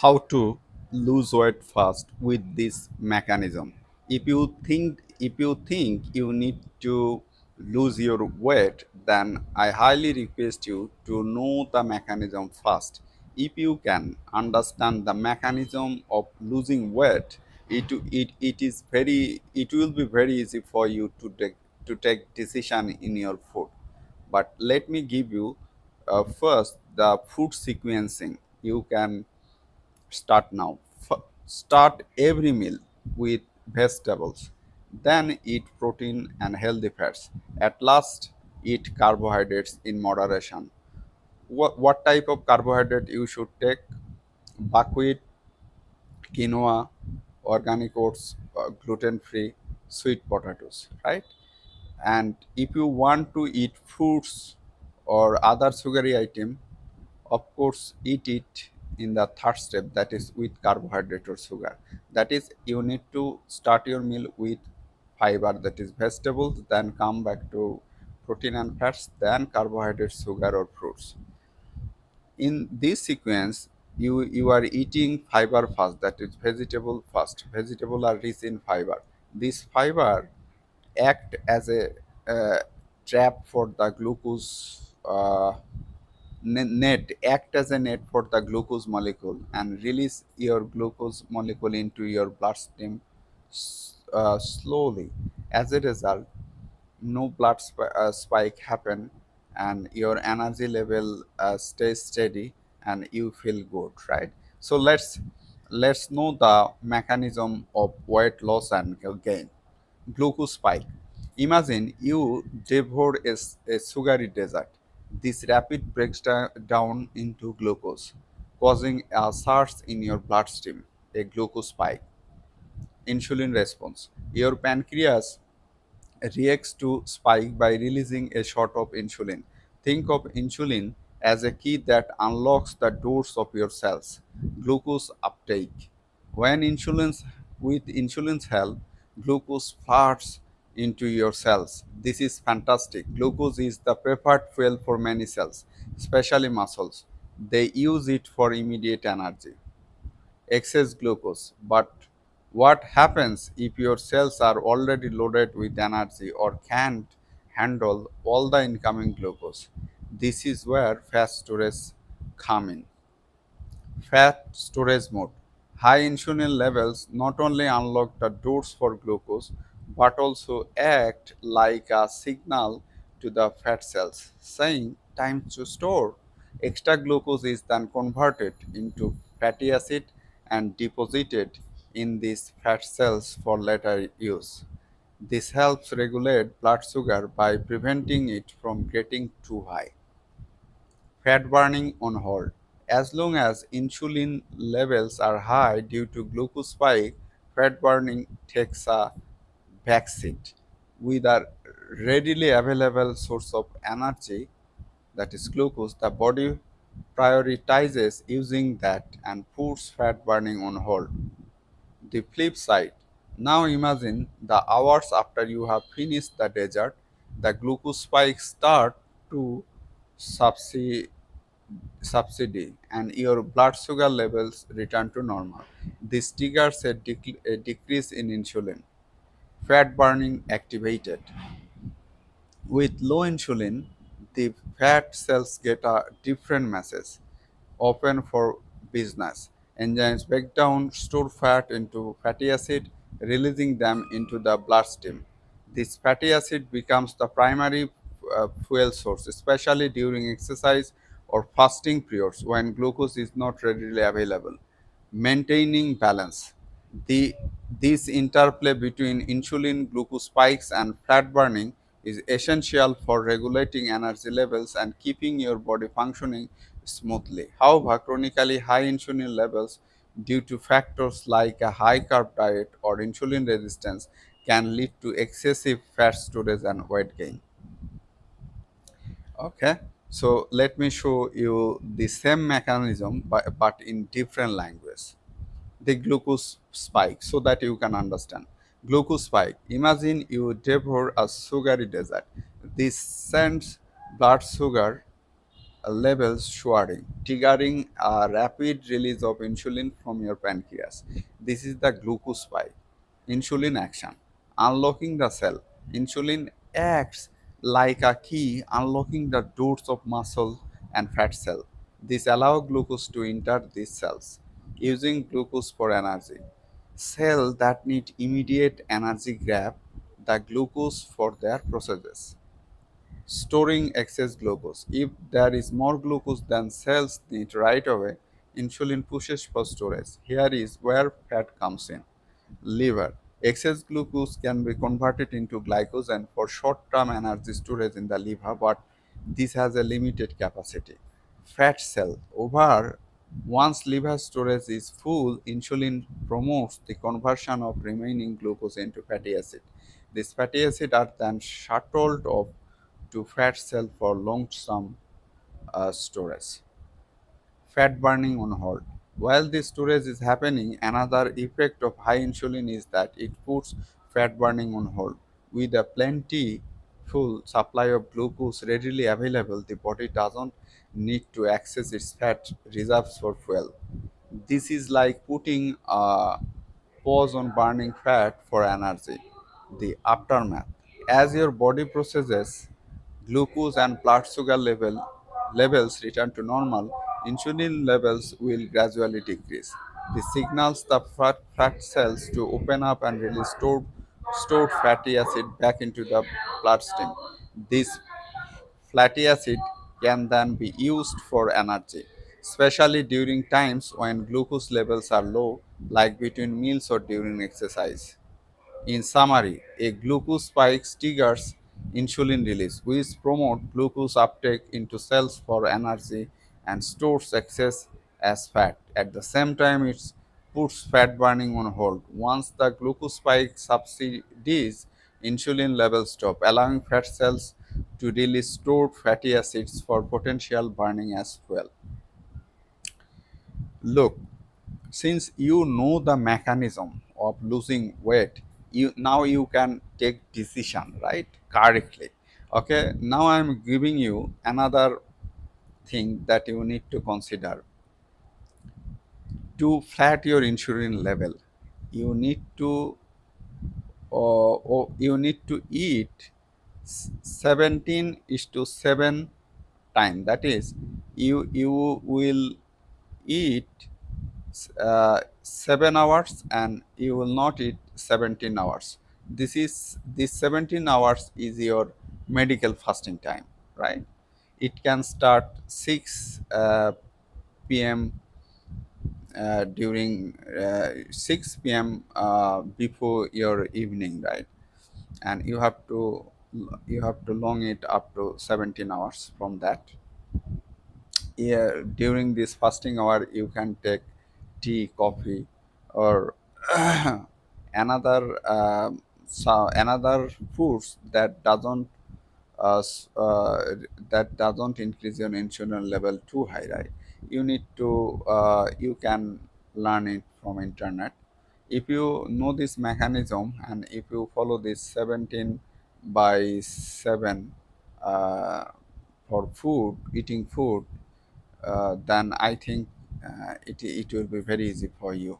How to lose weight fast with this mechanism. If you think you need to lose your weight, then I highly request you to know the mechanism first. If you can understand the mechanism of losing weight, it will be very easy for you to take decision in your food. But let me give you first the food sequencing. You can start now. Start every meal with vegetables, then eat protein and healthy fats. At last, eat carbohydrates in moderation. What type of carbohydrate you should take? Buckwheat, quinoa, organic oats, gluten-free, sweet potatoes, right? And if you want to eat fruits or other sugary item, of course eat it in the third step, that is with carbohydrate or sugar. That is, you need to start your meal with fiber, that is vegetables, then come back to protein and fats, then carbohydrates, sugar or fruits. In this sequence, you are eating fiber first, that is vegetable first. Vegetable are rich in fiber. This fiber act as a uh, trap for the glucose, net act as a net for the glucose molecule and release your glucose molecule into your bloodstream slowly. As a result, no spike happen, and your energy level stays steady and you feel good, right? So let's know the mechanism of weight loss and gain. Glucose spike. Imagine you devour a sugary dessert. This rapid breaks down into glucose, causing a surge in your bloodstream, a glucose spike. Insulin response. Your pancreas reacts to spike by releasing a shot of insulin. Think of insulin as a key that unlocks the doors of your cells. Glucose uptake. When insulin's help, glucose floods into your cells. This is fantastic. Glucose is the preferred fuel for many cells, especially muscles. They use it for immediate energy. Excess glucose. But what happens if your cells are already loaded with energy or can't handle all the incoming glucose? This is where fat storage come in. Fat storage mode. High insulin levels not only unlock the doors for glucose but also act like a signal to the fat cells saying time to store. Extra glucose is then converted into fatty acid and deposited in these fat cells for later use. This helps regulate blood sugar by preventing it from getting too high. Fat burning on hold. As long as insulin levels are high due to glucose spike, fat burning takes a backseat. With a readily available source of energy, that is glucose, the body prioritizes using that and puts fat burning on hold. The flip side. Now imagine the hours after you have finished the dessert, the glucose spikes start to subside and your blood sugar levels return to normal. This triggers a decrease in insulin. Fat burning activated. With low insulin, the fat cells get a different message, often for business. Enzymes break down stored fat into fatty acid, releasing them into the bloodstream. This fatty acid becomes the primary fuel source, especially during exercise or fasting periods when glucose is not readily available. Maintaining balance. The this interplay between insulin, glucose spikes, and fat burning is essential for regulating energy levels and keeping your body functioning smoothly. However, chronically high insulin levels due to factors like a high carb diet or insulin resistance can lead to excessive fat storage and weight gain. Okay, so let me show you the same mechanism but in different language. The glucose spike so that you can understand. Glucose spike. Imagine you devour a sugary dessert. This sends blood sugar levels soaring, triggering a rapid release of insulin from your pancreas. This is the glucose spike. Insulin action. Unlocking the cell. Insulin acts like a key unlocking the doors of muscle and fat cell. This allows glucose to enter these cells, using glucose for energy. Cells that need immediate energy grab the glucose for their processes. Storing excess glucose. If there is more glucose than cells need right away, insulin pushes for storage. Here is where fat comes in. Liver. Excess glucose can be converted into glycogen for short-term energy storage in the liver, but this has a limited capacity. Fat cell. Once liver storage is full, insulin promotes the conversion of remaining glucose into fatty acid. These fatty acids are then shuttled off to fat cell for long-term storage. Fat burning on hold. While this storage is happening, another effect of high insulin is that it puts fat burning on hold. With a plentiful supply of glucose readily available, the body doesn't need to access its fat reserves for fuel. This is like putting a pause on burning fat for energy. The aftermath. As your body processes glucose and blood sugar levels return to normal, insulin levels will gradually decrease. This signals the fat cells to open up and release stored fatty acid back into the bloodstream. This fatty acid can then be used for energy, especially during times when glucose levels are low, like between meals or during exercise. In summary, a glucose spike triggers insulin release, which promotes glucose uptake into cells for energy and stores excess as fat. At the same time, it puts fat burning on hold. Once the glucose spike subsides, insulin levels drop, allowing fat cells to release stored fatty acids for potential burning as well. Look, since you know the mechanism of losing weight, you can take decision, right, correctly. Okay, now I'm giving you another thing that you need to consider. To flat your insulin level, you need to you need to eat 17 is to 7 time. That is, you will eat 7 hours and you will not eat 17 hours. This 17 hours is your medical fasting time, right? It can start 6 p.m. During 6 p.m. Before your evening, right? And you have to long it up to 17 hours from that. Yeah, during this fasting hour you can take tea, coffee, or another another foods that doesn't increase your insulin level too high, right? You can learn it from internet. If you know this mechanism and if you follow this 17 by 7 uh, for food eating food, then I think it will be very easy for you.